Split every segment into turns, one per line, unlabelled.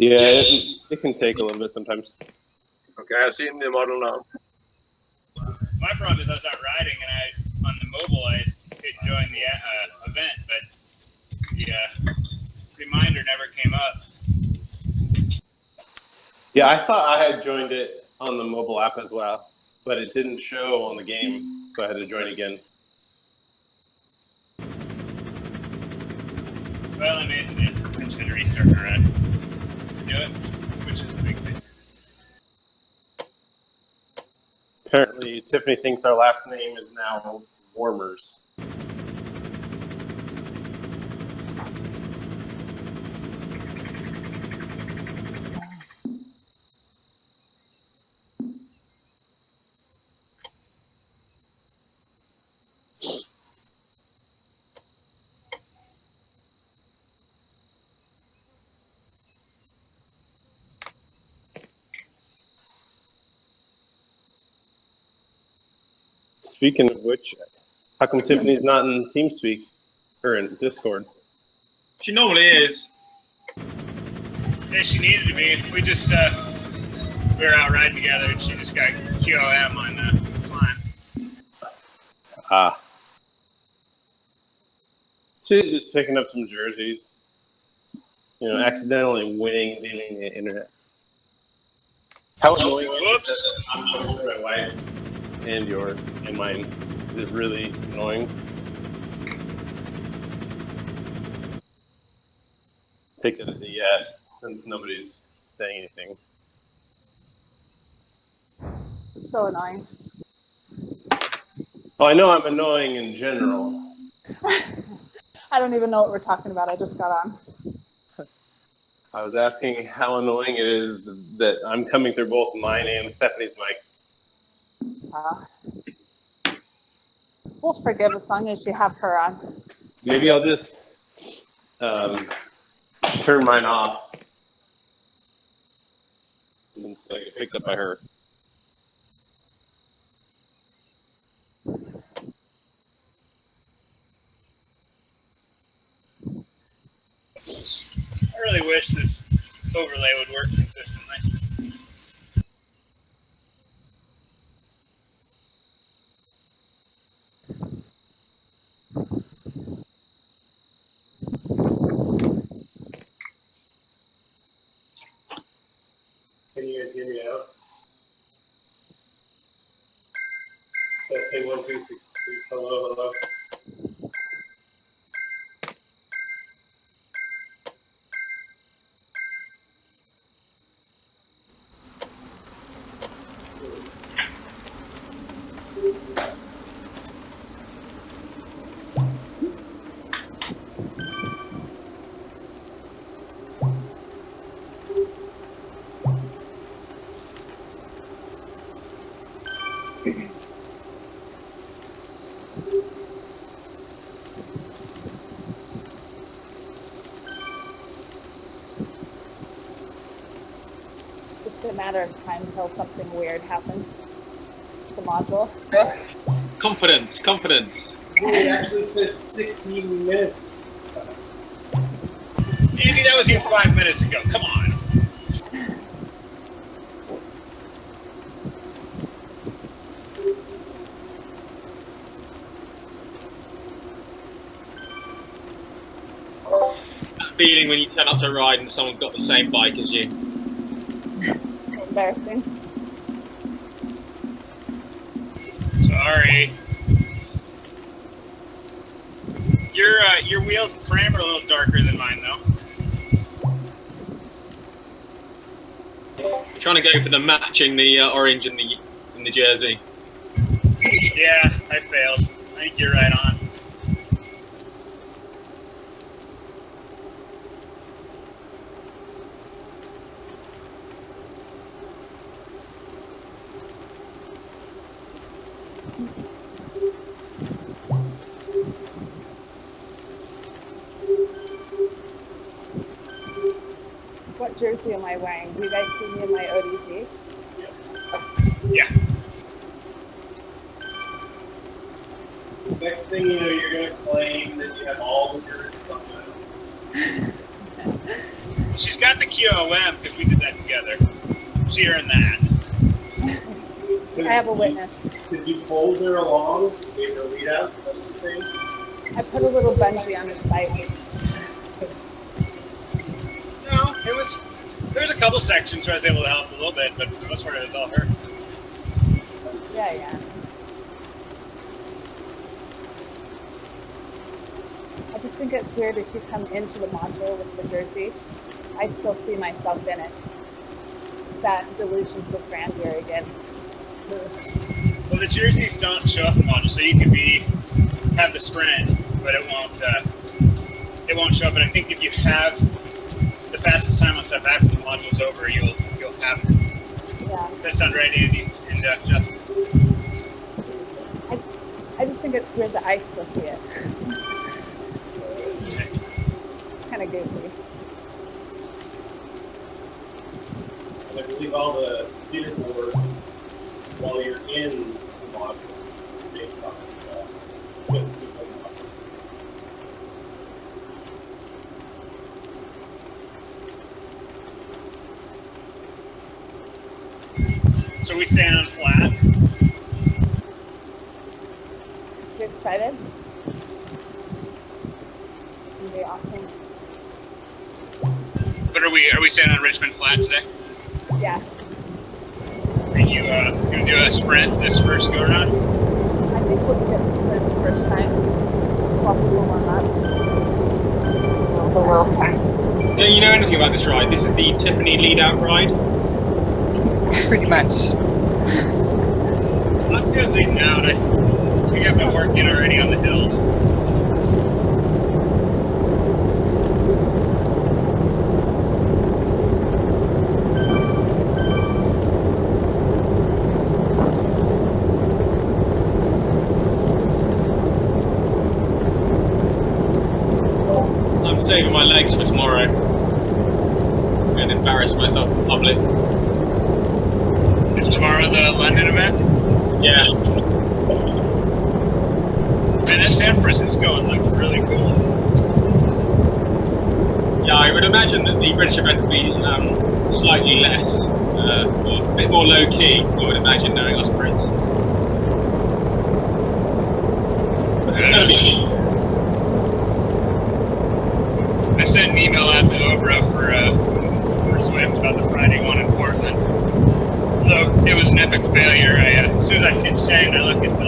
Yeah, it can take a little bit sometimes.
Okay, I've seen the model now.
My problem is I was out riding and on the mobile I hit join the event, but the reminder never came up.
Yeah, I thought I had joined it on the mobile app as well, but it didn't show on the game, so I had to join again.
Well, I made it. I just had to restart the run to do it, which is a big thing.
Apparently, Tiffany thinks our last name is now Warmers. Speaking of which, how come Tiffany's not in TeamSpeak or in Discord?
She normally is.
Yeah, she needed to be. We just we were out riding together, and she just got QOM on the climb.
Ah. She's just picking up some jerseys. You know, accidentally winning the internet. How annoying is it that I'm going to my wife's and yours and mine? Is it really annoying? Take it as a yes, since nobody's saying anything.
So annoying.
Well, I know I'm annoying in general.
I don't even know what we're talking about. I just got on.
I was asking how annoying it is that I'm coming through both mine and Stephanie's mics.
We'll forgive as long as you have her on.
Maybe I'll just turn mine off since I get picked up by her.
I really wish this overlay would work consistently.
Can you guys hear me out? So say 1, 2, 3, hello, hello.
Just a matter of time until something weird happens. The module.
Confidence, confidence.
It actually says 16 minutes.
Andy, that was you 5 minutes ago. Come on.
That feeling when you turn up to ride and someone's got the same bike as you.
Embarrassing.
Sorry. Your wheels and frame are a little darker than mine, though.
Trying to go for the matching the orange in the jersey.
Yeah, I failed. I think you're right on.
What jersey am I wearing? Do you guys see me in my ODZ?
Yeah.
Next thing you know, you're going to claim that you have all the jerseys on that.
She's got the QOM because we did that together. She earned that.
I have a witness.
Did you fold her along? Gave her lead out? That's the thing?
I put a little bungee on his bike.
No, there was a couple sections where I was able to help a little bit, but for the most part it was all her.
Yeah. I just think it's weird if you come into the module with the jersey, I still see myself in it. That delusions of grandeur again.
Well, the jerseys don't show up in the module, so you could have the sprint, but it won't show up. And I think if you have the fastest time on stuff after the module's over, you'll have it.
Yeah.
That sounds right, Andy and Justin.
I just think it's weird that I still see it. Kind of goofy.
And I believe all the leaderboards while you're in the module based on with the module.
So we stand on flat.
You excited? Be awesome.
But are we standing on Richmond flat today?
Yeah.
Are you gonna do a sprint this first go around?
I think we'll get to sprint the first time. While people warm up. The world time.
Don't you know anything about this ride? This is the Tiffany lead-out ride.
Pretty much.
I'm good leading out. I think I've been working already on the hills.
I'm saving my legs for tomorrow. I'm going to embarrass myself in public.
Is tomorrow the London event?
Yeah.
Man, that San Francisco one looked really cool.
Yeah, I would imagine that the British event would be slightly less, or a bit more low-key, I would imagine, knowing our sprints.
I sent an email out to Oprah for Zwift about the Friday one in Portland. Though it was an epic failure, as soon as I hit send, I looked at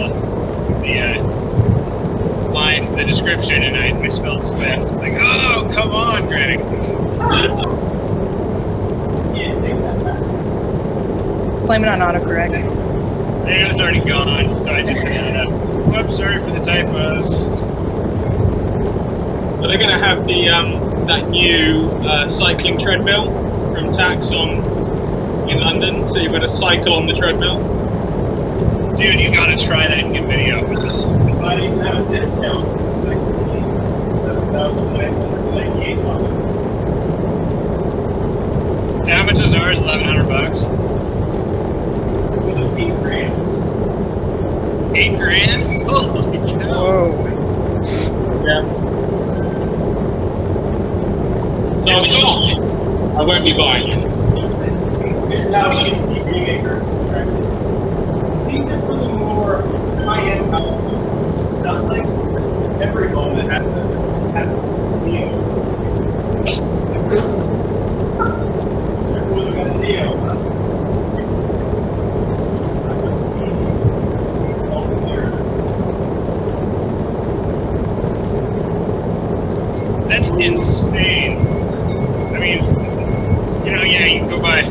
the description, and I misspelled Zwift. It's like, oh, come on, Greg.
Blame it on autocorrect.
It was already gone, so I just ended up, whoops, sorry for the typos.
Are they going to have the that new cycling treadmill from Taxon in London? So you've got to cycle on the treadmill?
Dude, you gotta try that and get video.
I didn't have a discount.
So how much is ours? $1,100?
With a $8,000.
$8,000? Holy cow.
Whoa.
Yeah. No, I won't be buying it.
Here's how you see Remaker. These are for the more high-end houses. Not like every home that has a Neo. Everyone's got a Neo.
That's insane. I mean, yeah, you can go buy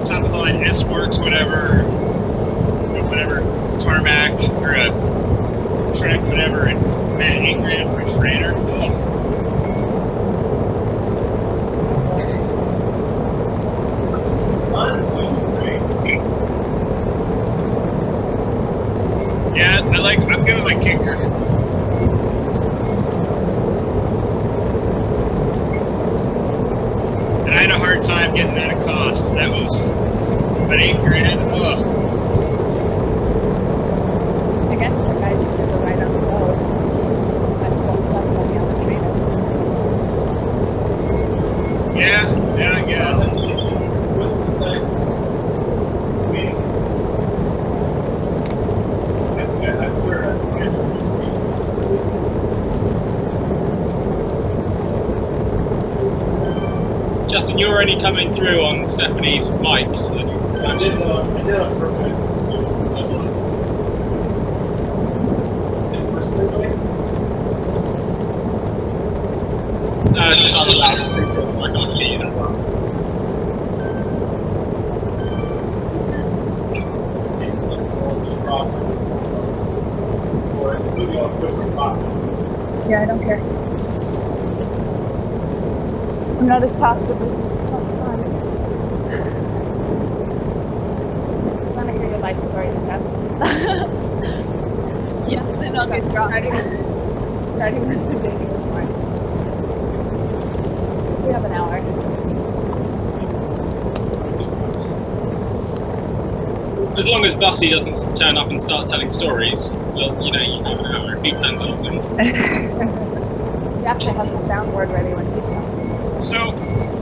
top of the line S-Works, whatever, or whatever, tarmac, or a Trek, whatever, and man, $8,000 for a trainer. Oh. Yeah, I'm good with my kicker. And I had a hard time getting that at cost. That was about $8,000. Ugh.
I guess the guys should have right on the road. That's what's left money on the trainer.
Yeah, Yeah, I guess.
Justin, you're already coming through on Stephanie's mic. So
I did on purpose. This way?
just on the loudspeaker, so I can't hear you that well.
Yeah, I don't care. I'm not as tough, but this is not fun. I want to hear your life story, Steph.
Yeah, then I'll get dropped.
Starting with the baby was born. We have an hour.
As long as Bussy doesn't turn up and start telling stories, well, you know, you have an hour if he turns up.
You have to have the soundboard ready when he's done.
So,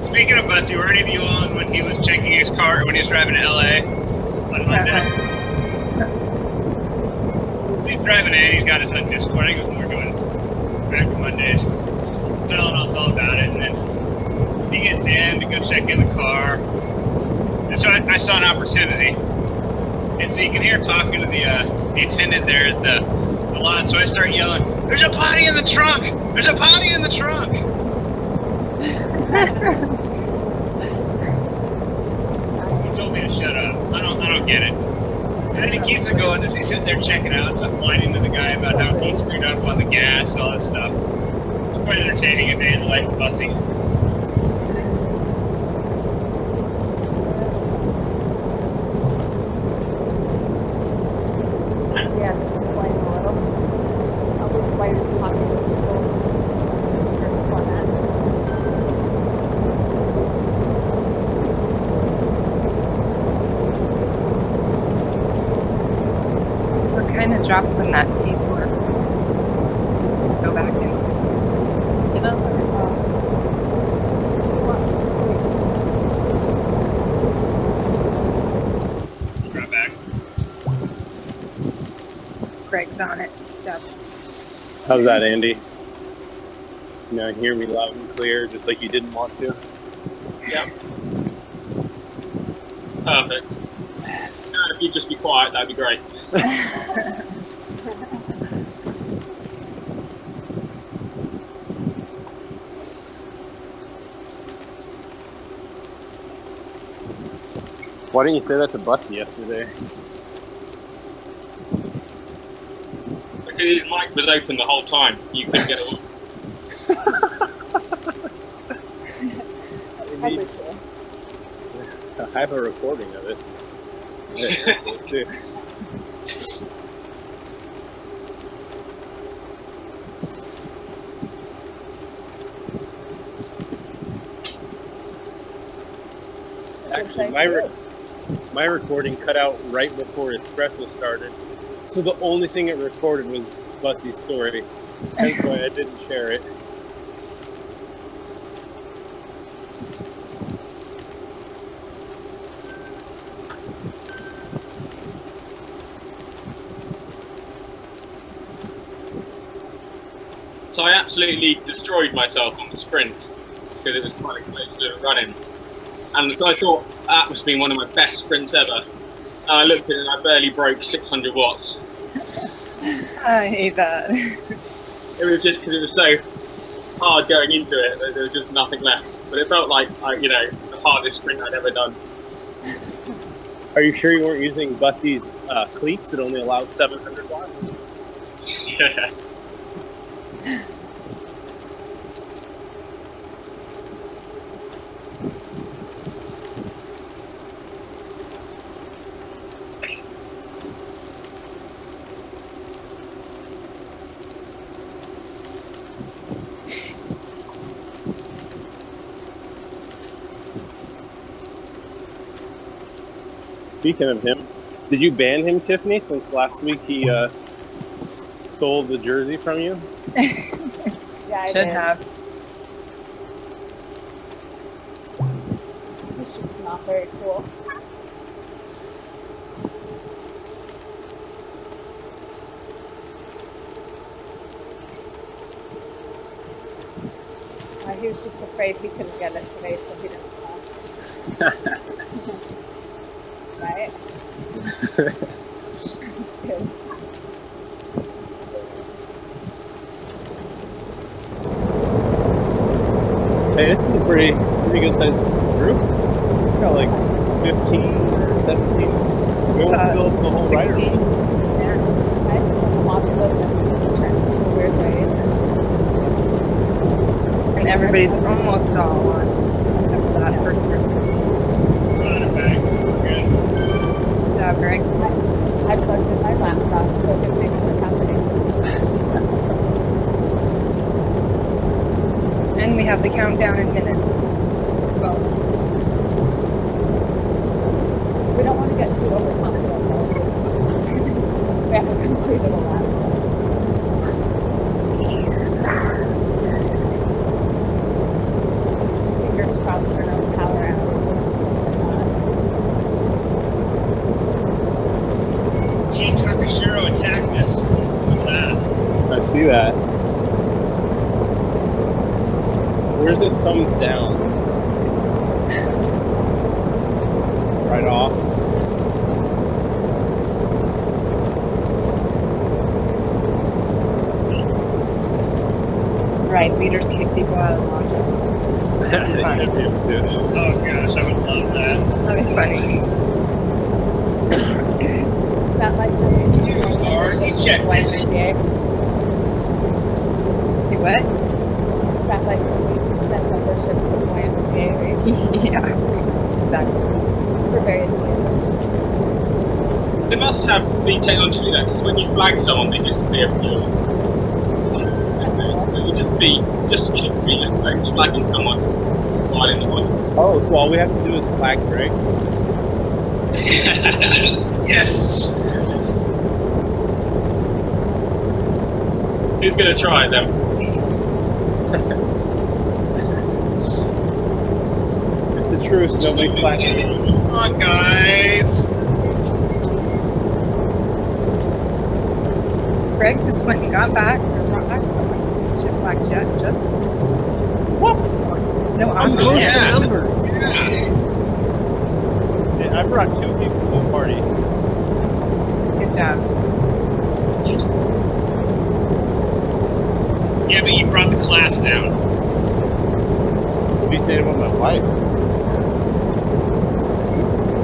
speaking of Bussy, were any of you on when he was checking his car when he was driving to LA on Monday? So he's driving in, he's got us on Discord. I think it was when we were doing back on Mondays, telling us all about it. And then he gets in to go check in the car. And so I saw an opportunity. And so you can hear talking to the attendant there at the lot. So I start yelling, "There's a potty in the trunk! There's a potty in the trunk!" He told me to shut up. I don't get it. And then he keeps it going as he's sitting there checking out, so I'm whining to the guy about how he screwed up on the gas and all this stuff. It's quite entertaining a day in the life of Bussy.
Yeah, explain a little. I'll just why you're talking to people before that.
We're kind of dropped when that C-tour. Go back and, you know,
Right back.
Greg's on it. So,
How's that, Andy? You know, hear me loud and clear, just like you didn't want to.
Yeah. Perfect. If you'd just be quiet, that'd be great.
Why didn't you say that to Bussy yesterday?
Because his mic was open the whole time. You couldn't get it.
Probably true.
I have a recording of it. Yeah, let's do it. Actually, my recording cut out right before Espresso started, so the only thing it recorded was Bussy's story. Hence why I didn't share it.
So I absolutely destroyed myself on the sprint because it was quite close to running. And so I thought that must have been one of my best sprints ever. And I looked at it and I barely broke 600 watts.
I hate that.
It was just because it was so hard going into it that there was just nothing left. But it felt like, the hardest sprint I'd ever done.
Are you sure you weren't using Bussy's cleats that only allow 700 watts?
Yeah.
Speaking of him, did you ban him, Tiffany, since last week he stole the jersey from you?
Yeah, I
Should
did.
have.
just not very cool. He was just afraid he couldn't get it today, so he didn't come. Right? Good.
Hey, this is a pretty good sized group. We've got like 15 or 17. We won't fill up the whole rider.
16. Yeah.
I just want to watch those and turn in a weird way.
And everybody's almost all on, except for that first person.
Got it back. Good.
Good job, Greg.
I plugged in my laptop, so good things are happening.
And we have the countdown in minutes. Well,
We don't want to get too overconfident, though. We haven't completed a lap. Fingers crossed for no power outage.
T. Takashiro attacked us. Look at that.
I see that. Where's it thumbs down? Right off.
right, leaders kick people out of the module.
They should be able to.
Oh gosh, I would love that.
That'd be funny.
Is that like the
already checked.
YMCA?
You what?
Is that like that membership to the YMCA, right?
Yeah, exactly.
For various reasons.
They must have the technology to do that, because when you flag someone, they disappear from your. It would just be like flagging someone while in the module.
Oh, so all we have to do is flag Greg?
Yes.
Who's going to try it then?
It's a truce, nobody flags me.
Come on, guys.
Greg just went and got back, or brought back someone. Chip Black Jet, just.
What?
No, I'm
Close
Yeah.
to numbers.
Yeah.
Yeah, I brought 2 people to the party.
Good job.
Yeah, but you brought the class down.
What are you saying about my wife?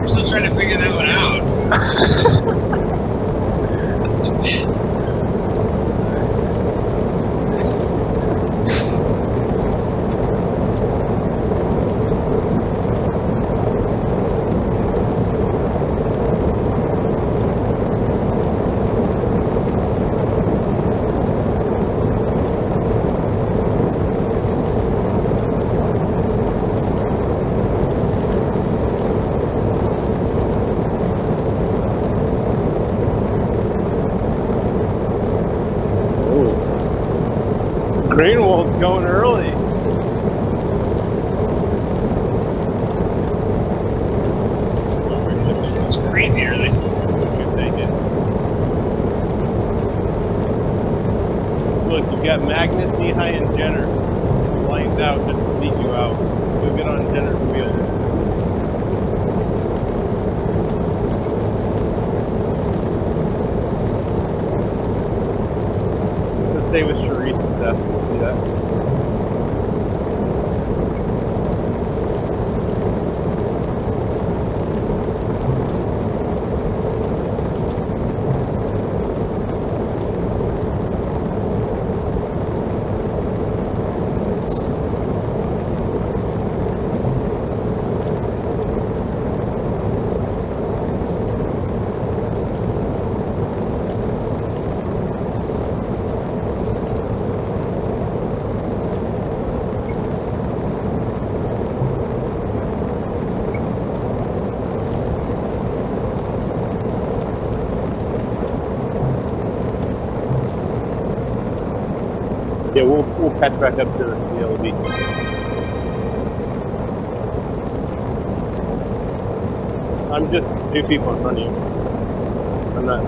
We're still trying to figure that one out.
Greenwald's going early.
It's crazy early.
Good thinking. Look, you got Magnus, Nehai, and Jenner lined out just to lead you out. You'll get on Jenner's wheel. So stay with Sharice, Steph. See that? Yeah, we'll catch back up to the LB. I'm just 2 people in front of you. I'm not.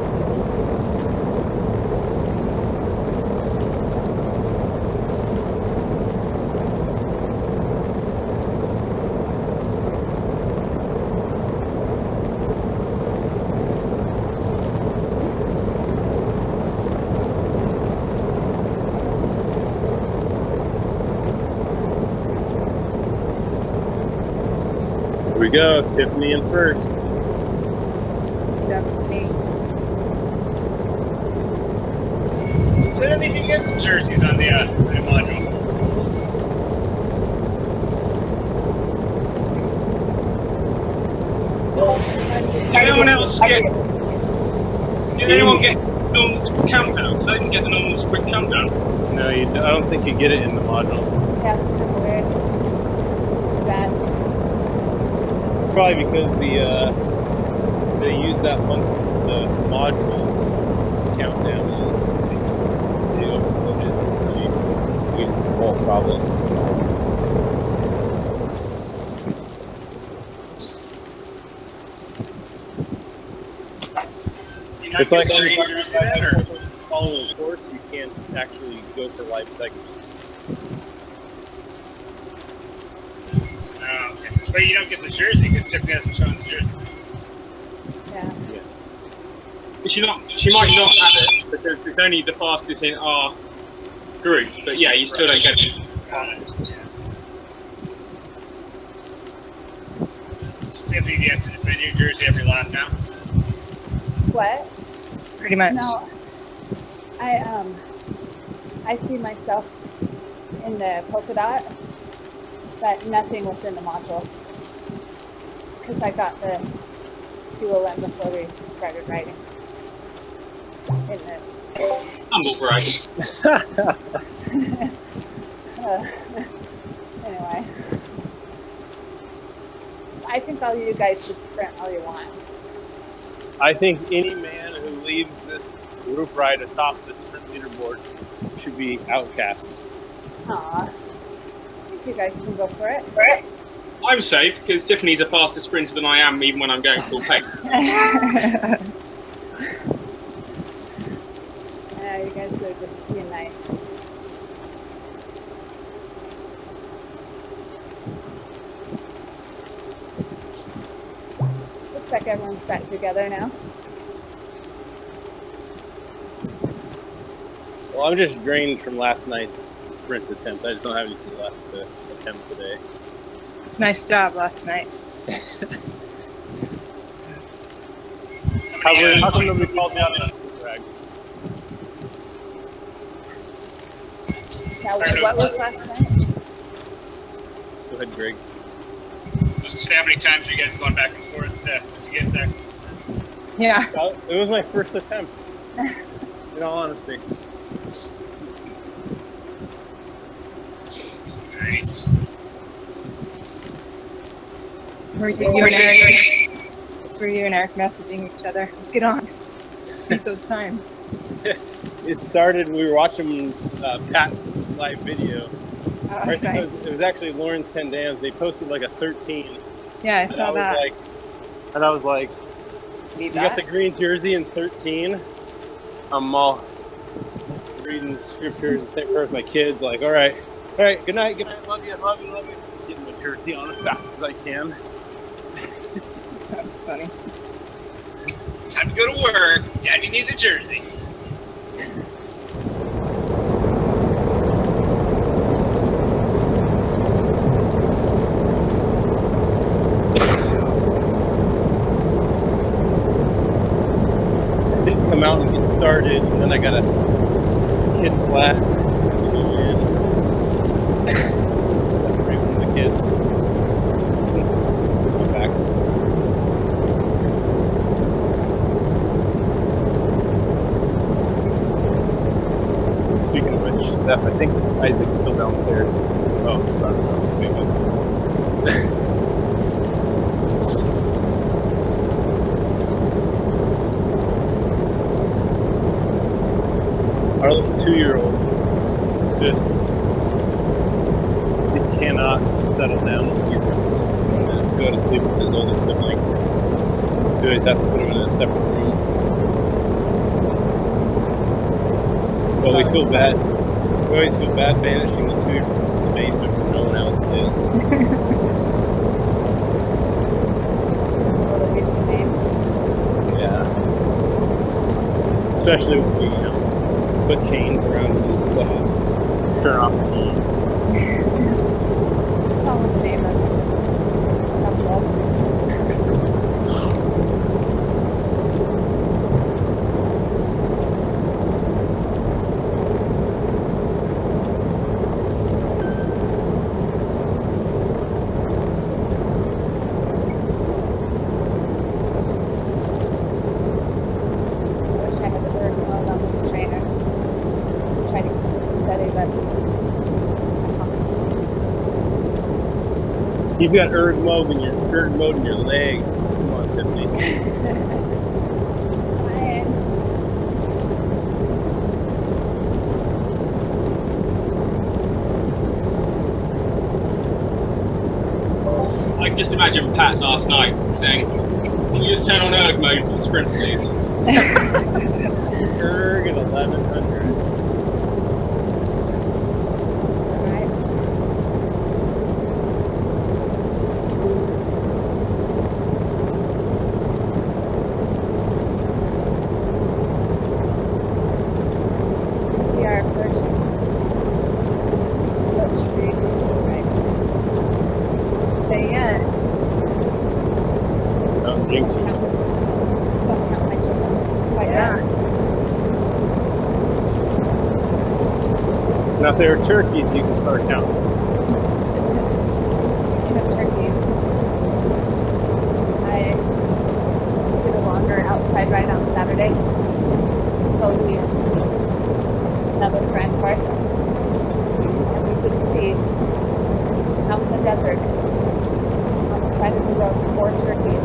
Here we go, Tiffany in first.
Definitely.
So I don't think you get jerseys on the module.
Did anyone else get? Did anyone get the normal countdown? I didn't get the normal sprint countdown.
No, I don't think you get it in the module.
Yeah, it's kind of weird. Too bad.
Probably because they use that function, the module countdown. They overloaded it, so you whole problem. It's like following a course, you can't actually go for live segments.
Oh, okay. But you don't get the jersey because Tiffany hasn't shown the jersey.
Yeah.
She might not have it because it's only the fastest in our group. But yeah, you still don't get it.
So Tiffany, do you have to defend your jersey every lap now?
What?
Pretty much.
No. I see myself in the polka dot, but nothing was in the module. Because I got the fuel in before we started riding. In the
Humble brag.
anyway. I think all you guys should sprint all you want.
I think any man who leaves this group ride atop the sprint leaderboard should be outcast.
Aw. I think you guys can go for it.
I'm safe because Tiffany's a faster sprinter than I am, even when I'm going full pace.
Yeah, you guys are just being nice. Looks like everyone's back together now.
Well, I'm just drained from last night's sprint attempt. I just don't have anything left to attempt today.
Nice job last night.
How come nobody called me out on that drag?
Now, what was last night?
Go ahead, Greg.
Just how many times are you guys going back and forth to get there?
Yeah.
It was my first attempt, in all honesty.
Nice.
Were you and Eric? That's where you and Eric messaging each other. Let's get on. Beat those times.
It started, we were watching Pat's live video. Right,
Nice.
because it was actually Lawrence 10 Dams. They posted like a 13.
Yeah, I
And
saw that.
I was like,
Need
you got
that?
the green jersey in 13. I'm all reading scriptures and saying prayers with my kids. Like, all right, good night, love you. Getting my jersey on as fast as I can.
That's funny.
Time to go to work. Daddy needs a jersey.
Didn't come out and get started, and then I got a kid flat. Separate from the kids. Come back. Speaking of which, Steph, I think Isaac's still downstairs. Oh, sorry. Maybe. Our little 2-year-old just he cannot settle down. He's going to go to sleep with his older siblings. So we always have to put them in a separate room. Well, we feel bad. We always feel bad banishing the food from the basement where no one else is. Yeah. Especially if we, put chains around its turn off the heat.
Call his name up. Tough love.
You've got erg mode in your legs. Come on, Tiffany.
I can just imagine Pat last night saying, "Can you just turn on erg mode for sprint, please?"
Erg at 1100. Now, if there are turkeys, you can start counting.
Speaking of turkeys, I did a longer outside ride on Saturday. Totally another friend of ours. And we could see out in the desert, on the side of the road, 4 turkeys.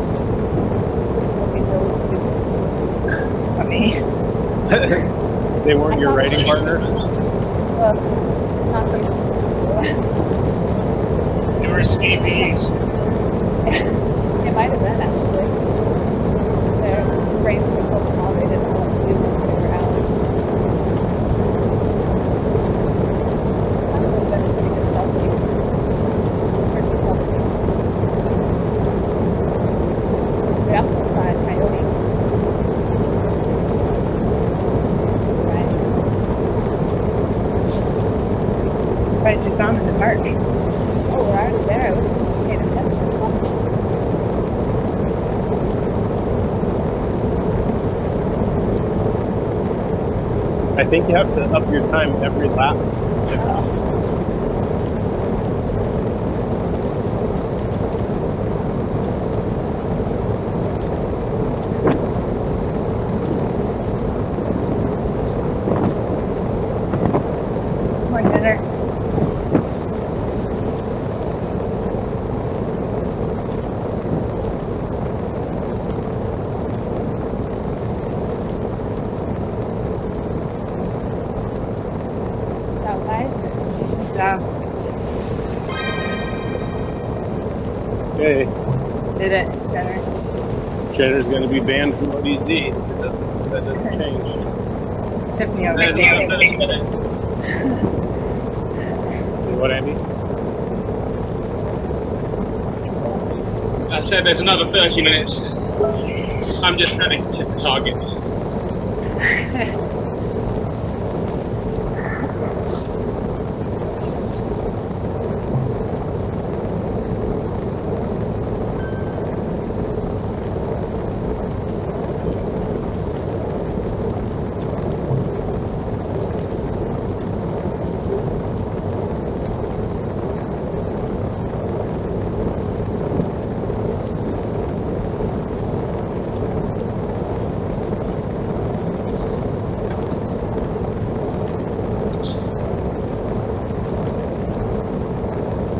Just looking really stupid. Funny.
They weren't your riding partner?
Well, not the most.
They were escapees.
It might have been, actually. Their brains were so small they didn't know what to do when they were out. That would have been a pretty good selfie. Turkey selfie. We also saw a coyote.
I just saw him in the park.
Oh, we're already there. I wasn't paying attention.
I think you have to up your time every lap.
More dinner.
Ciao, guys.
Hey,
Did it, Jenner.
Cheddar's going to be banned from ODZ. That doesn't change.
Tiffany over
There's
there.
another 30 minutes.
What, Andy?
I said there's another 30 minutes. I'm just heading to the target.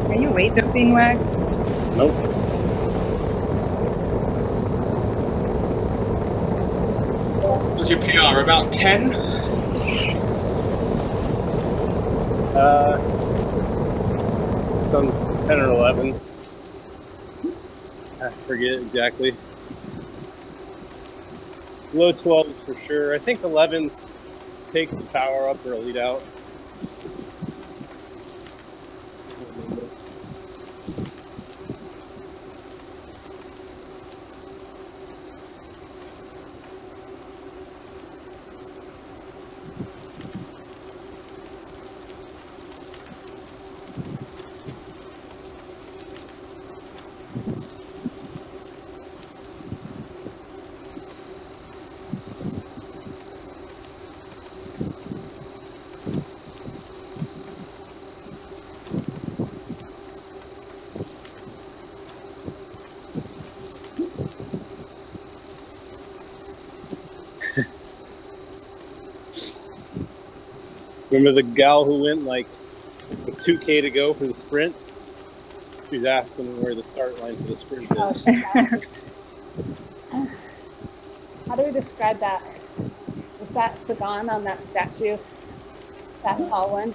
Are you weightlifting, Wags?
Nope.
What's your PR? About 10?
Some 10 or 11. I forget exactly. Low 12s for sure. I think 11s takes the power up or a lead out. Remember the gal who went like with 2K to go for the sprint? She was asking where the start line for the sprint
Oh,
is.
how do we describe that? Is that Sagan on that statue? That tall one?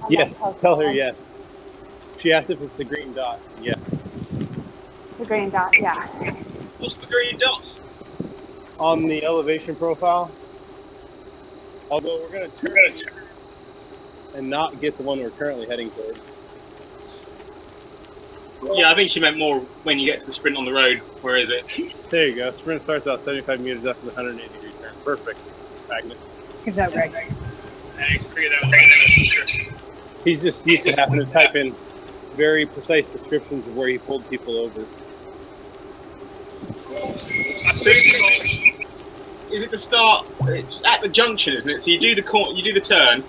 On that
Yes, tell her
one?
yes. She asked if it's the green dot. Yes.
The green dot, yeah.
What's the green dot?
On the elevation profile. Although we're going to turn and not get the one we're currently heading towards.
Yeah, I think she meant more when you get to the sprint on the road. Where is it?
There you go. Sprint starts out 75 meters after the 180 degree turn. Perfect, Agnes.
Is that right?
Thanks, figured that was
He's just used to having to type in very precise descriptions of where he pulled people over.
Is it the start? It's at the junction, isn't it? So you do the turn,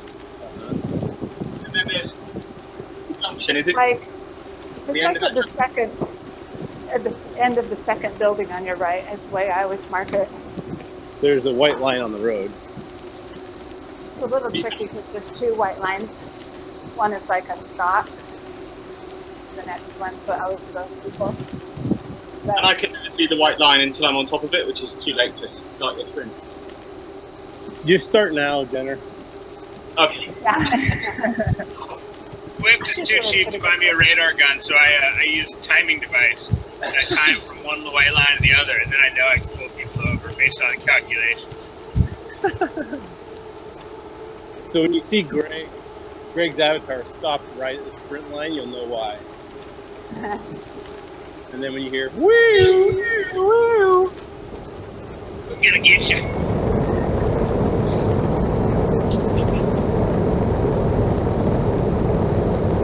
and then there's the junction. Is it?
Like,
The
it's
end
like
of
at the second, at the end of the second building on your right. It's the way I would mark it.
There's a white line on the road.
It's a little tricky because there's two white lines. One is like a stop. The next one's what else those people. But
And I can never see the white line until I'm on top of it, which is too late to start your sprint.
Just start now, Jenner.
Okay.
yeah.
Zwift is too cheap to buy me a radar gun, so I use a timing device. I time from one white line to the other, and then I know I can pull people over based on the calculations.
So when you see Greg's avatar stopped right at the sprint line, you'll know why. And then when you hear woo, woo,
I'm gonna get you.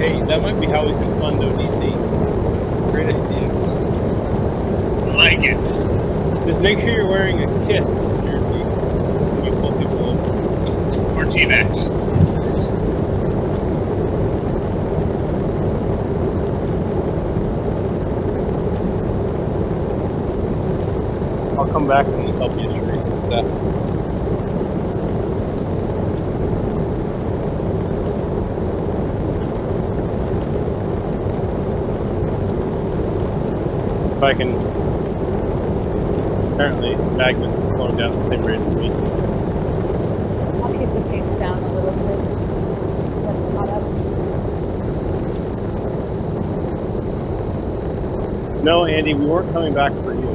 hey, that might be how we can fund ODZ. Great idea.
I like it.
Just make sure you're wearing a KISS jersey when you pull people over.
Or T-Max.
I'll come back and help you trace and stuff. If I can. Apparently, Magnus is slowing down at the same rate as me.
I'll keep the pace down a little bit. Get caught up.
No, Andy, we weren't coming back for you.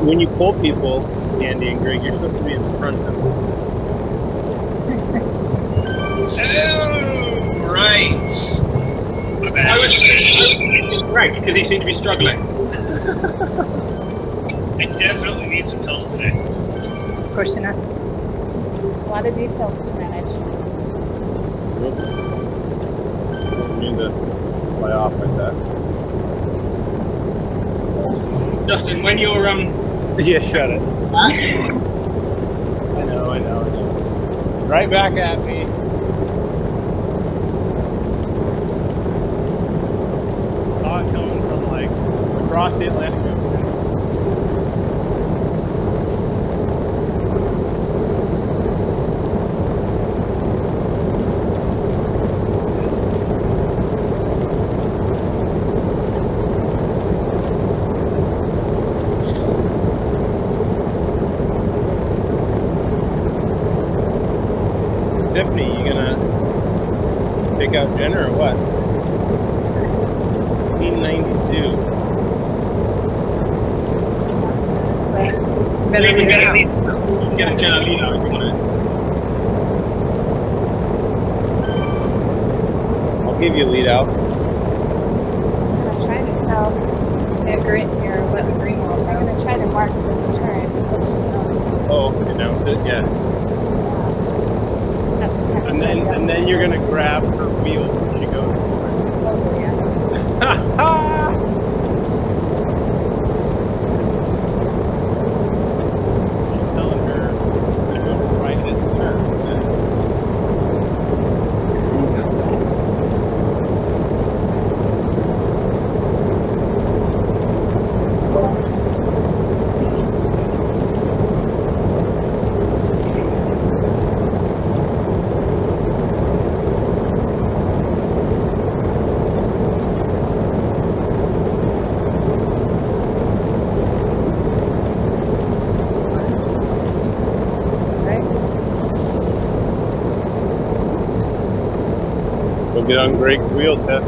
When you pull people, Andy and Greg, you're supposed to be in the front of them.
Oh, right. My bad.
I was Greg because he seemed to be struggling.
I definitely need some help today.
Pushing us.
A lot of details to manage.
Whoops. Didn't mean to fly off like that.
Justin, when you're
Yeah, shut it.
back,
I know. Right back at me. Saw it coming from like across the Atlantic Ocean. Tiffany, you gonna pick out Jenner or what? 1892.
Better leave it out.
Get a Jenna lead out if you want it.
I'll give you a lead out.
I'm trying to tell.
Yeah, green here. Let the green wall
I'm
go.
gonna try to mark the turn.
Oh, announce it, yeah. And then you're gonna grab her wheel when she goes for it.
Totally, yeah.
Telling her to go right at the turn. We'll get on Greg's wheel, Tiff.
Okay,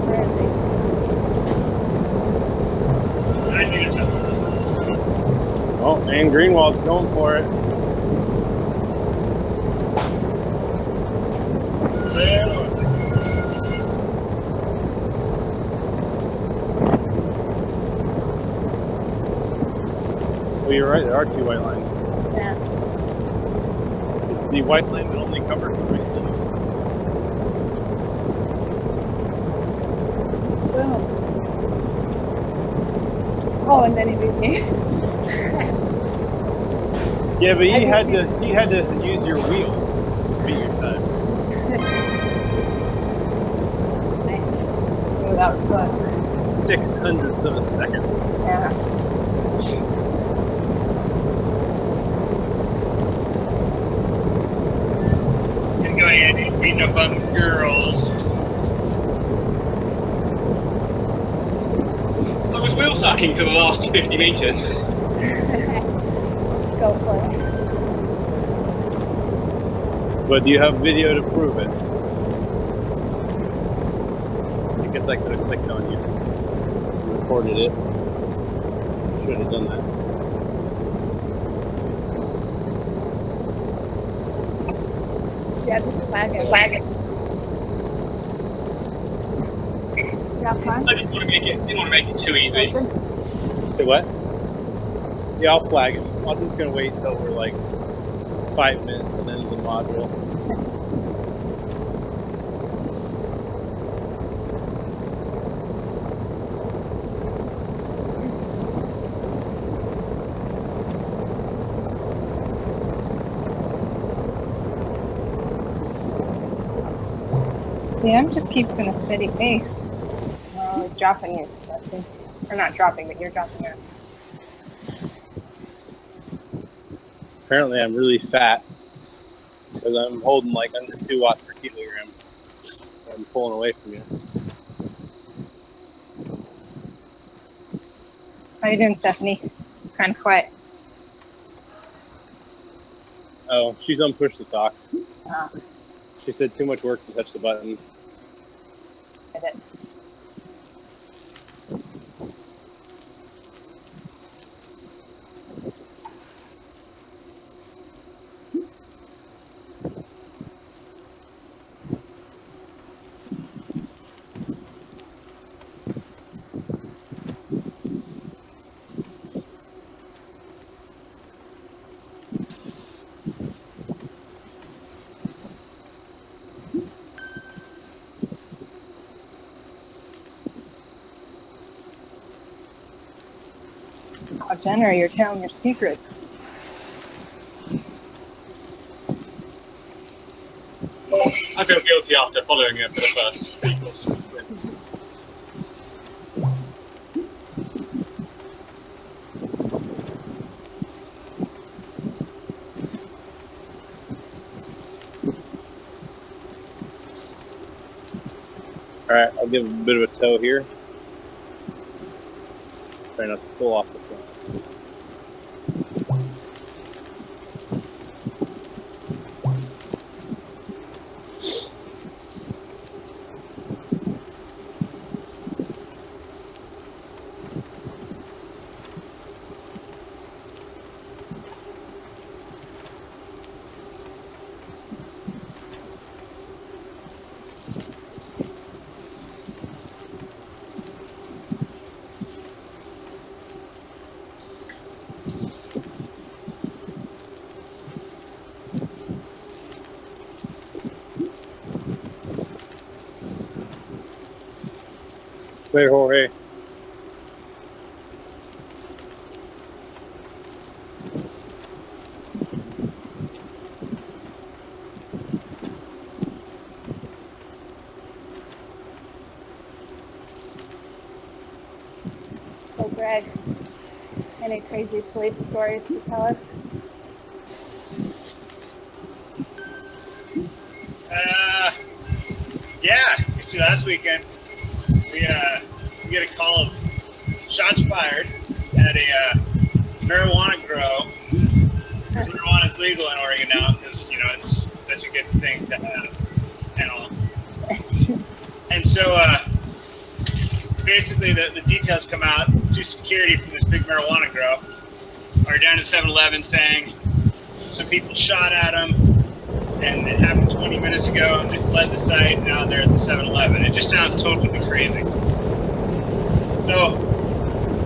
where is he?
I think it's up.
Oh, and Greenwald's going for it. Well, you're right, there are two white lines.
Yeah.
The white line will only cover the right lane.
Boom. Oh, and then he beat me.
Yeah, but he had to use your wheel to beat your time.
Oh, that was fun.
0.06 of a second.
Yeah.
And go ahead and beating up on girls.
I was wheel sucking for the last 50 metres.
Go for it.
But do you have video to prove it? I guess I could have clicked on you. Recorded it. Should have done that.
Yeah, just flag it. Yeah, fine.
I didn't want to make it too easy.
Say what? Yeah, I'll flag it. I'm just gonna wait until we're like 5 minutes and then the module.
See, I'm just keeping a steady pace. We're always dropping you, Justin. Or not dropping, but you're dropping us.
Apparently I'm really fat because I'm holding like under 2 watts per kilogram. I'm pulling away from you.
How you doing, Stephanie? Kind of quiet.
Oh, she's on push to talk.
Oh,
She said too much work to touch the button.
I did. Oh, Jenner, you're telling your secrets.
guilty after following her for the first 3 courses of the sprint.
All right, I'll give a bit of a tow here. Try not to pull off the front. Clear, Jorge.
So, Greg, any crazy police stories to tell us?
Yeah, actually last weekend we get a call of shots fired at a marijuana grow. Marijuana is legal in Oregon now because it's such a good thing to have and all. And so basically the details come out. 2 security from this big marijuana grow are down at 7-Eleven saying some people shot at them. And it happened 20 minutes ago, and they fled the site, and now they're at the 7-Eleven. It just sounds totally crazy. So,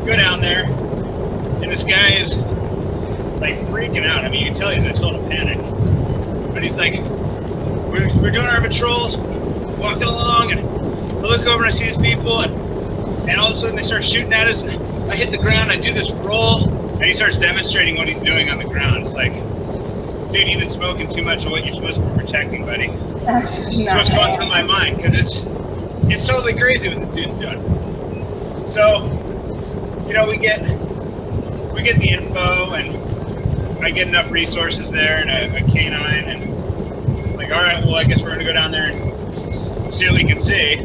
go down there, and this guy is, like, freaking out. I mean, you can tell he's in a total panic. But he's like, we're doing our patrols, walking along, and I look over and I see these people, and all of a sudden they start shooting at us, and I hit the ground, I do this roll, and he starts demonstrating what he's doing on the ground. It's like, dude, you've been smoking too much of what you're supposed to be protecting, buddy. That's what's going through my mind, because it's totally crazy what this dude's doing. So, we get the info, and I get enough resources there, and a canine, and I'm like, all right, well, I guess we're gonna go down there and see what we can see.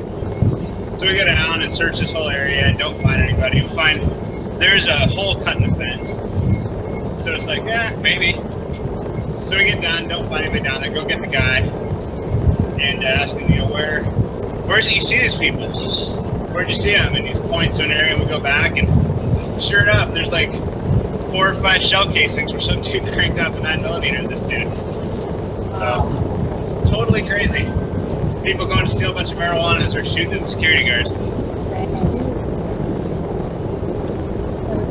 So we go down and search this whole area, and don't find anybody. We find there's a hole cut in the fence. So it's like, yeah, maybe. So we get done, don't find anybody down there, go get the guy, and ask him, where's it you see these people? Where'd you see them? And he points to an area, and we go back, and sure enough, there's like 4 or 5 shell casings where some dude cranked out the 9mm at this dude. So, totally crazy. People going to steal a bunch of marijuana and start shooting at the security guards.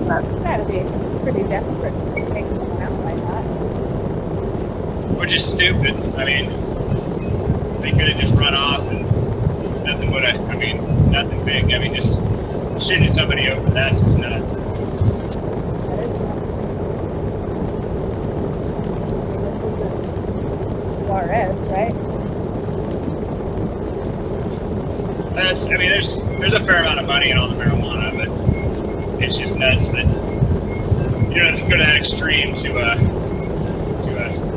It's gotta be pretty desperate to just take someone out like that.
Or just stupid. I mean, they could have just run off and nothing would have, nothing big. Just shooting somebody over, that's just nuts.
That is nuts. This isn't Juarez, right?
There's a fair amount of money in all the marijuana, but it's just nuts that you don't have to go to that extreme to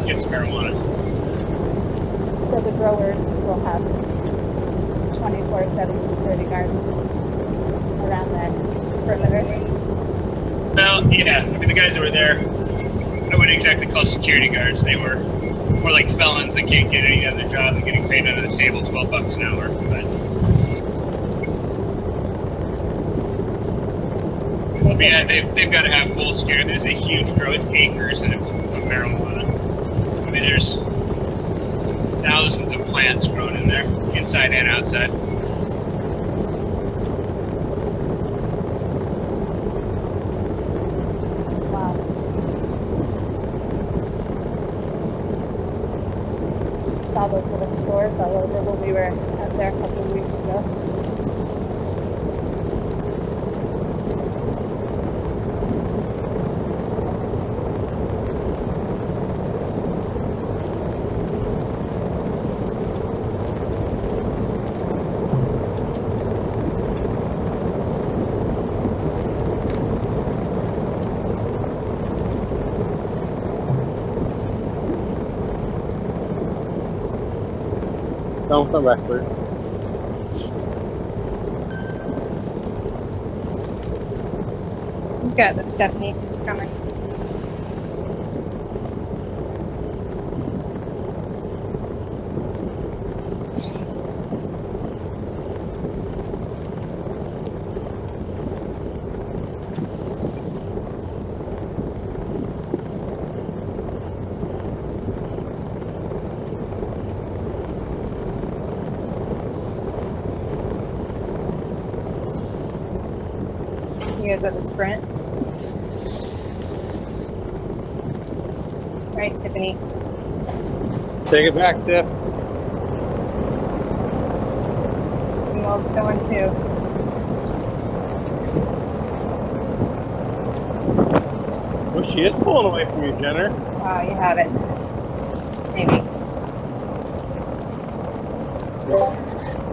get some marijuana.
So the growers will have 24/7 security guards around that perimeter.
Well, yeah, the guys that were there, I wouldn't exactly call security guards. They were more like felons that can't get any other job than getting paid under the table $12 an hour. But yeah, they've got to have full security. There's a huge grow. It's acres of marijuana. There's thousands of plants grown in there, inside and outside.
Wow. Saw those little stores all over when we were out there a couple of weeks ago.
Don't come back for it.
You got this, Stephanie. Coming. You guys at the sprint? Right, Tiffany.
Take it back, Tiff.
Mel's going too.
Oh, she is pulling away from you, Jenner.
Oh, you have it. Maybe.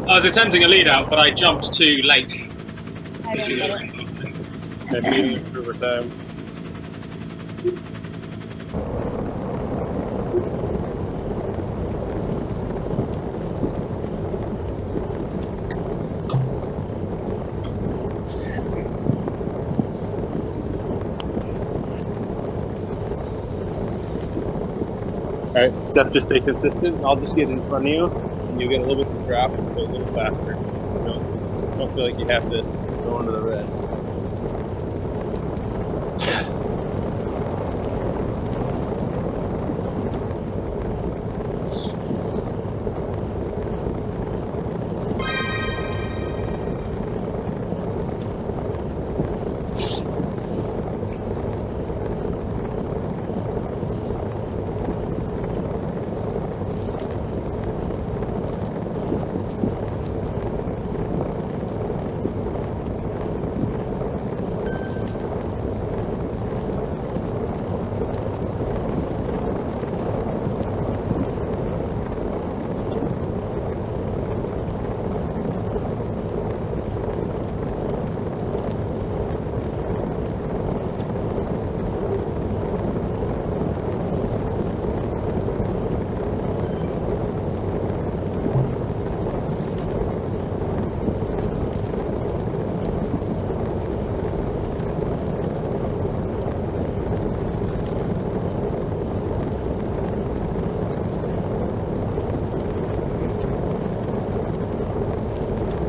I was attempting a lead out, but I jumped too late.
I didn't get it.
That meeting over time. All right, Steph, just stay consistent. I'll just get in front of you, and you get a little bit of a drop and go a little faster. Don't feel like you have to go into the red.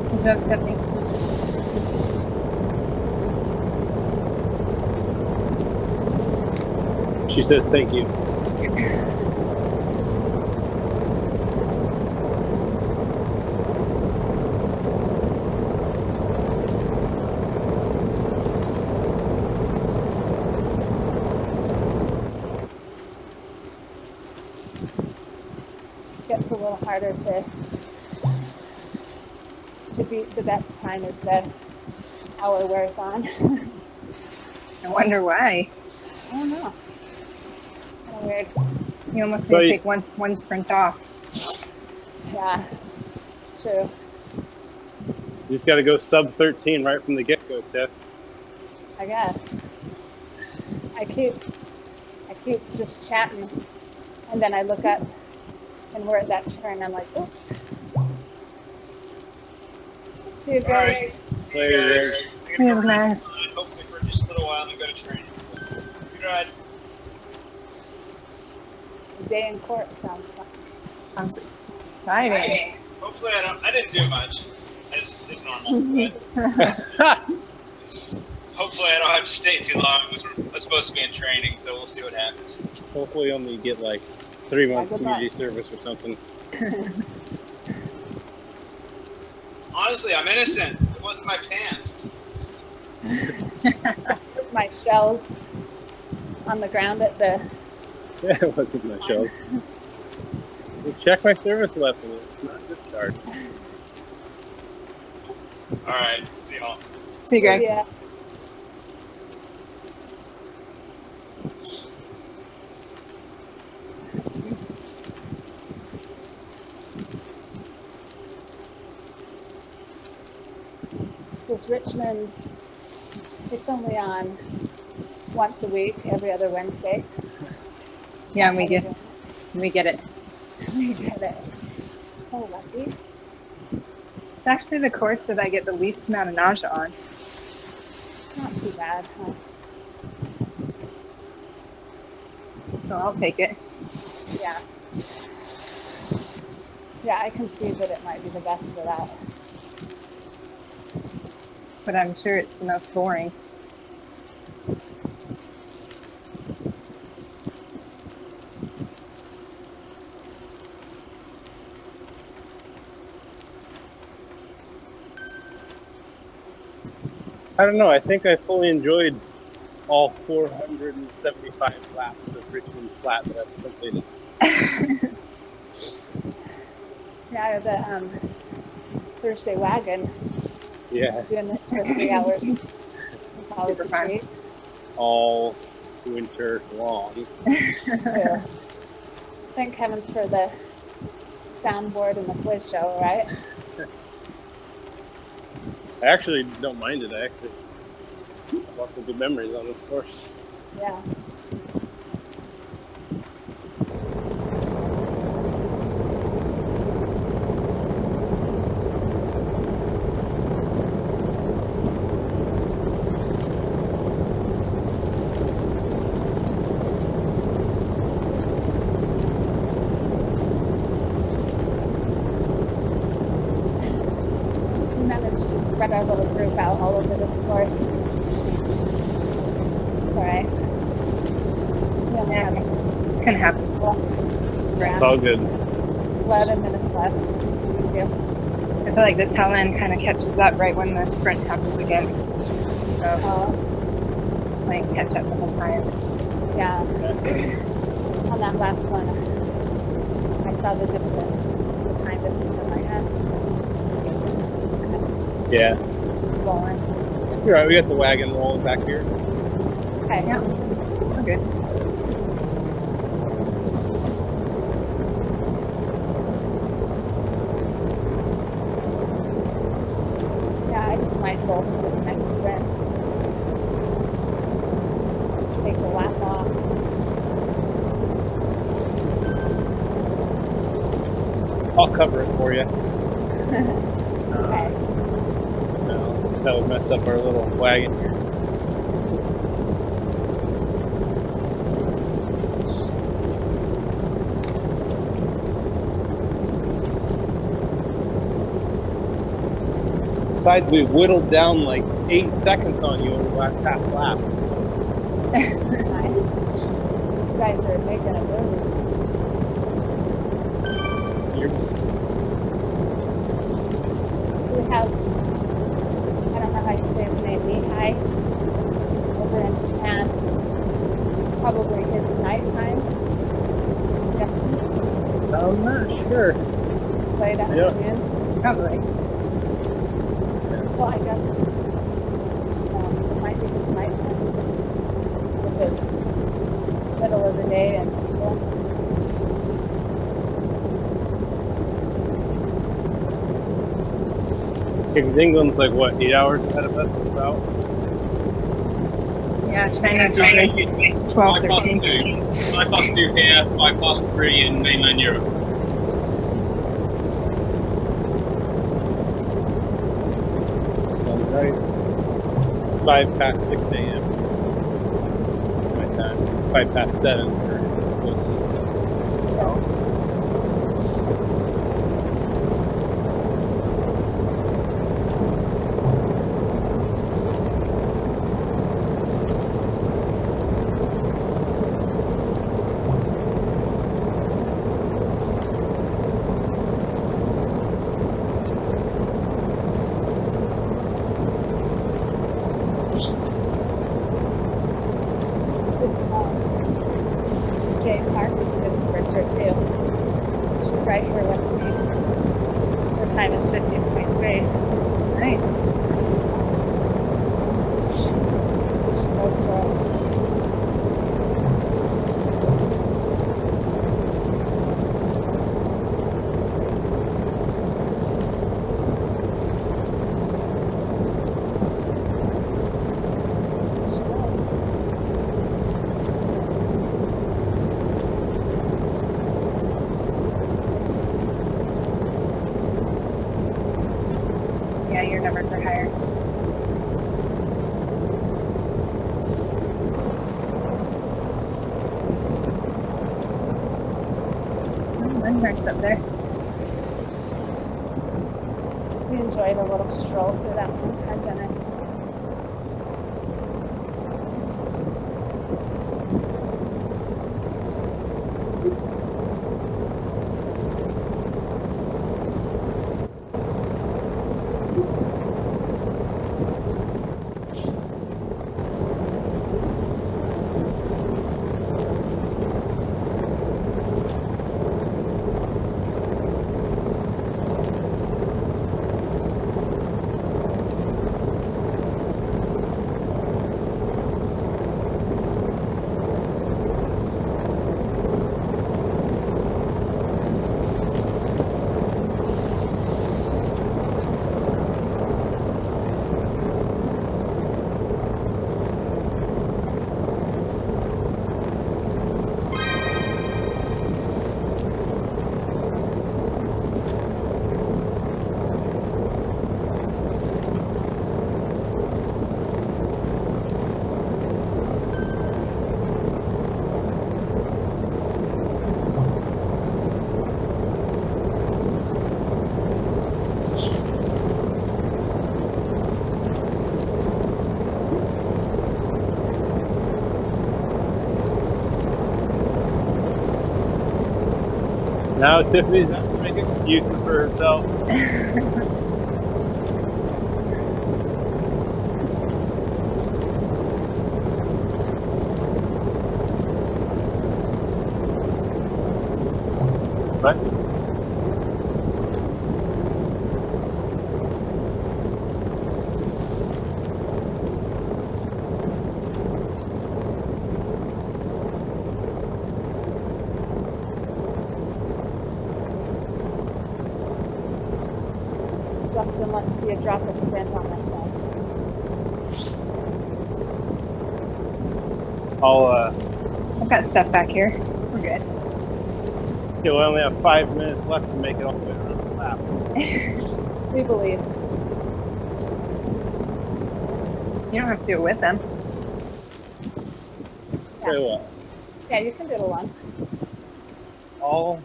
Good job, Stephanie.
She says thank you.
Gets a little harder to beat the best time as the hour wears on.
I wonder why.
I don't know. Kind of weird.
You almost
So
need to
you-
take one sprint off.
Yeah, true.
You just got to go sub 13 right from the get-go, Tiff.
I guess. I keep just chatting, and then I look up, and we're at that turn. I'm like, oops. See you
All
guys.
right.
Later,
Guys,
Rick.
I'm
See you,
gonna go
guys.
hopefully for just a little while and then go to training. Good ride.
The day in court sounds fun.
Sounds exciting.
Hopefully I didn't do much as normal, but hopefully I don't have to stay too long. I'm supposed to be in training, so we'll see what happens.
Hopefully only get like 3 months
good
community
luck.
service or something.
Honestly, I'm innocent. It wasn't my pants.
Put my shells on the ground at the.
Yeah, it wasn't my shells. Well, check my service weapon. It's not discharge.
All right. See y'all.
See you, Greg.
Yeah. This Richmond, it's only on once a week, every other Wednesday.
Yeah, we get it.
We get it. so lucky.
It's actually the course that I get the least amount of nausea on.
Not too bad, huh?
So I'll take it.
Yeah. Yeah, I can see that it might be the best for that.
But I'm sure it's the most boring.
I don't know. I think I fully enjoyed all 475 laps of Richmond Flat that I've completed.
Yeah, the Thursday wagon,
Yeah,
doing this for 3 hours. It's always
Super
a
fun.
treat.
all winter long.
Too. Thank heavens for the soundboard and the quiz show, right?
I actually don't mind it. I actually have lots of good memories on this course.
Yeah. We managed to spread our little group out all over this course. It's all right. We only have
It's gonna happen.
It's
grass.
all good.
11 minutes left. Thank you.
I feel like the tail end kind of catches up right when the sprint happens again. So playing catch up the whole time.
Yeah. On that last one, I saw the difference, the time difference in my head.
Yeah.
Rolling.
It's all right. We got the wagon rolling back here.
Okay.
Yeah. We're good.
Yeah, I just might go for this next sprint. Take the lap off.
I'll cover it for you.
Okay.
No, that would mess up our little wagon here. Besides, we've whittled down like 8 seconds on you over the last half lap.
Nice. You guys are making a move. So we have, I don't know how you say his name, Mihai, over in Japan. Probably his nighttime. Yes,
I'm not sure.
late afternoon.
Probably.
Well, I guess it might be his nighttime. If it's middle of the day and
Because England's like what, 8 hours ahead of us about?
Yeah, China's usually 12, 13.
5+2 here, 5+3 in mainland Europe.
Sounds right. It's 5 past 6 a.m. My time. 5 past 7 for most of the else.
Jay Park is a good sprinter too. She's right here with me. Her time is 15.3.
Nice.
So she goes for
landmarks up there.
We enjoyed a little stroll through that one, huh, Jenna?
Now Tiffany's not to make excuses for herself. What?
Justin, let's see you drop a sprint on this one.
I've got stuff back here. We're good.
We only have 5 minutes left to make it all the way around the lap.
We believe.
You don't have to do it with them.
Tell you what,
Yeah, you can do it alone.
I'll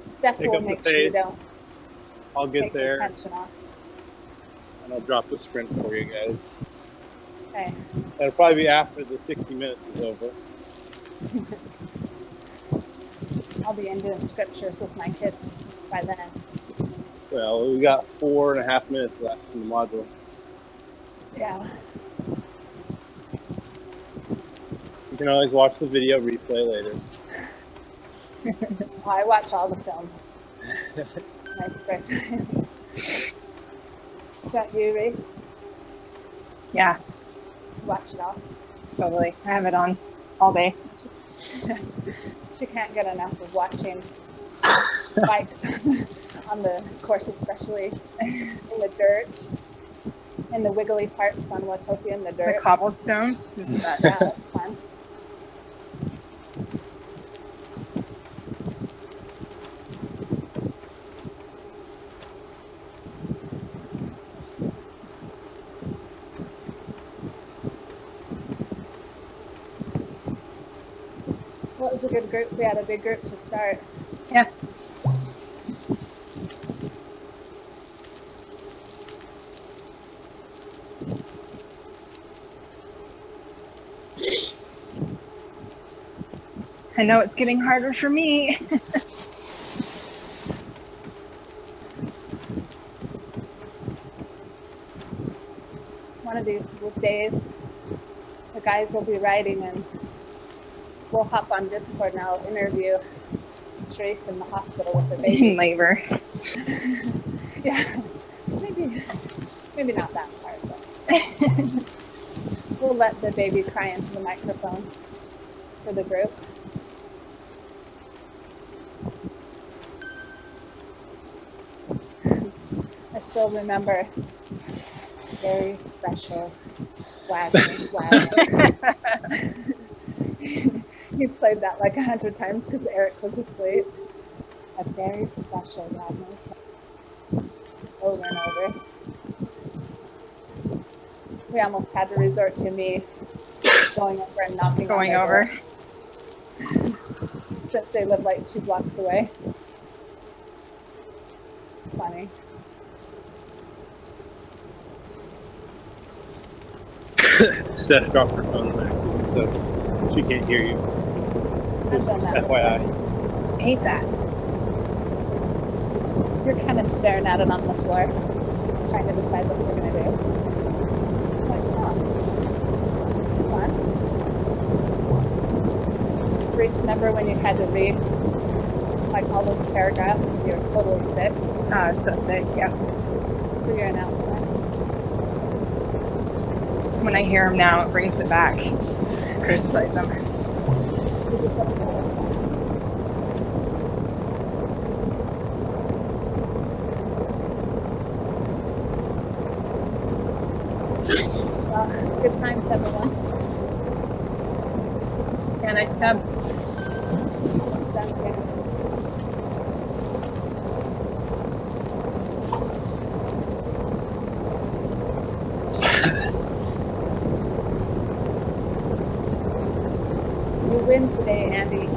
Steph
Pick
will
up the
make sure you
pace.
don't
I'll get
take the
there
tension off.
and I'll drop the sprint for you guys.
Okay.
That'll probably be after the 60 minutes is over.
I'll be in doing scriptures with my kids by then.
Well, we got 4.5 minutes left in the module.
Yeah.
You can always watch the video replay later.
Oh, I watch all the films. My spare time. Is that you, Ray?
Yeah,
Watch it all.
totally. I have it on all day.
She can't get enough of watching bikes on the course, especially in the dirt, in the wiggly parts on Watopia in the
The
dirt.
cobblestone. Isn't that
Yeah, that's fun. Well, it was a good group. We had a big group to start.
Yeah. I know it's getting harder for me.
One of these days, the guys will be riding and we'll hop on Discord and I'll interview Trace in the hospital with the
In
baby.
labor.
Yeah, maybe not that part, but we'll let the baby cry into the microphone for the group. I still remember very special swagger. He played that like 100 times because Eric was asleep. A very special Wagner's over and over. We almost had to resort to me going over and knocking on
Going
their
over.
door, since they live like 2 blocks away.
Steph dropped her phone on accident, so she can't hear you.
I've done that.
FYI.
I hate that.
You're kind of staring at it on the floor, trying to decide what you're going to do. Like, oh, it's fun. Reese, remember when you had to read like all those paragraphs and you were totally sick
Oh, it's so sick. Yeah.
for your announcement?
When I hear them now, it brings it back. Chris plays them.
Did you set it up? Well, good times, everyone.
Yeah, nice job.
Sounds good. You win today, Andy.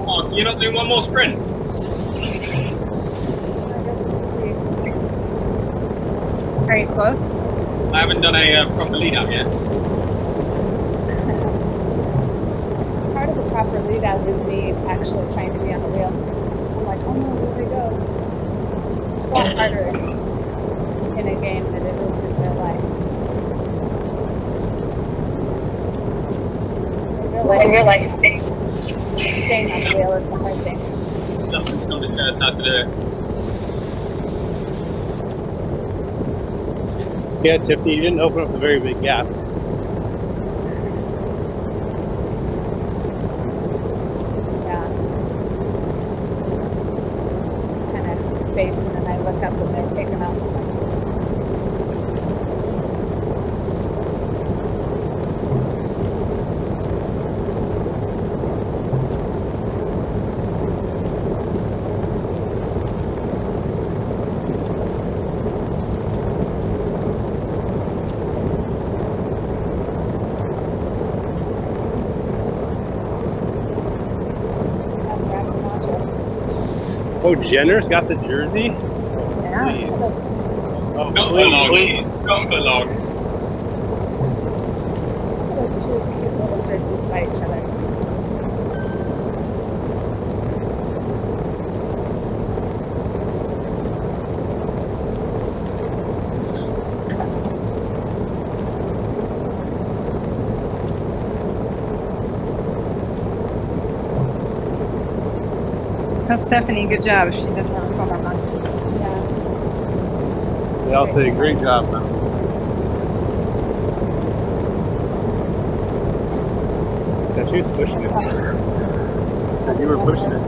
Oh, you're not doing one more sprint?
Are you close?
I haven't done a proper lead up yet.
Part of the proper lead out is me actually trying to be on the wheel. I'm like, oh no, where do I go? It's a lot harder in a game than it is in real life. In real life, staying on the wheel is the hard thing.
Nothing's come to show us how to do it.
Yeah, Tiffany, you didn't open up a very big gap.
Yeah. Just kind of fades and then I look up and they're taking off.
Oh, Jenner's got the jersey?
Yeah.
Please. Oh,
Not for long.
please.
Not for long.
Those two cute little jerseys by each other.
Tell Stephanie, good job if she doesn't have a phone on.
Yeah.
They all say, great job, man. Yeah, she was pushing it. Yeah, you were pushing it.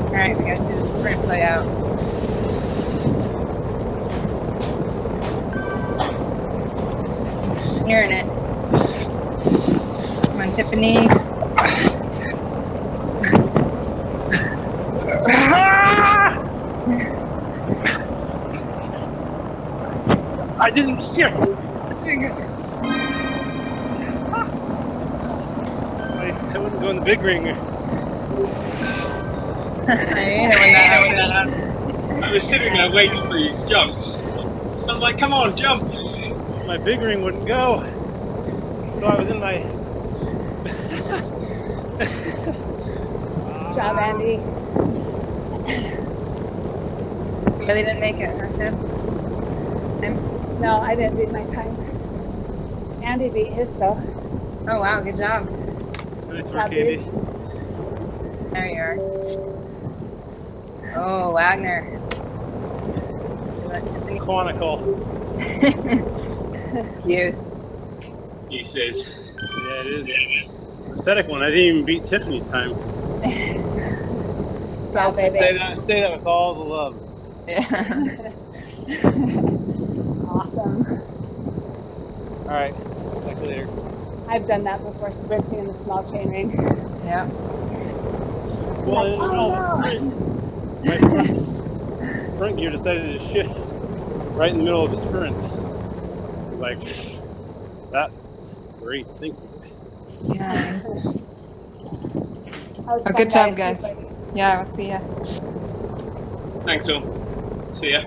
Alright, we gotta see the sprint play out. Hearing it. Come on, Tiffany.
I didn't shift. I wouldn't go in the big ring.
I hate it when that happens.
I was sitting there waiting for you to jump. I was like, come on, jump.
My big ring wouldn't go. So I was in my...
Good job, Andy.
Really didn't make it, huh, Tiff?
No, I didn't beat my time. Andy beat his though.
Oh wow, good job.
Nice
Job,
work, Andy.
dude.
There you are. Oh, Wagner. Let Tiffany
Chronicle.
excuse.
He says.
Yeah, it is. It's a pathetic one. I didn't even beat Tiffany's time.
So,
baby.
Say that with all the love.
yeah.
Awesome.
All right. Talk to you clear.
I've done that before, sprinting in the small chain ring.
Yeah.
Well,
Like,
and
oh,
my front gear decided to shift right in the middle of the sprint. I was like, that's great thinking.
Yeah.
That was
Oh,
fun,
good job,
guys.
guys. Yeah, we'll see ya.
Thanks all. See ya.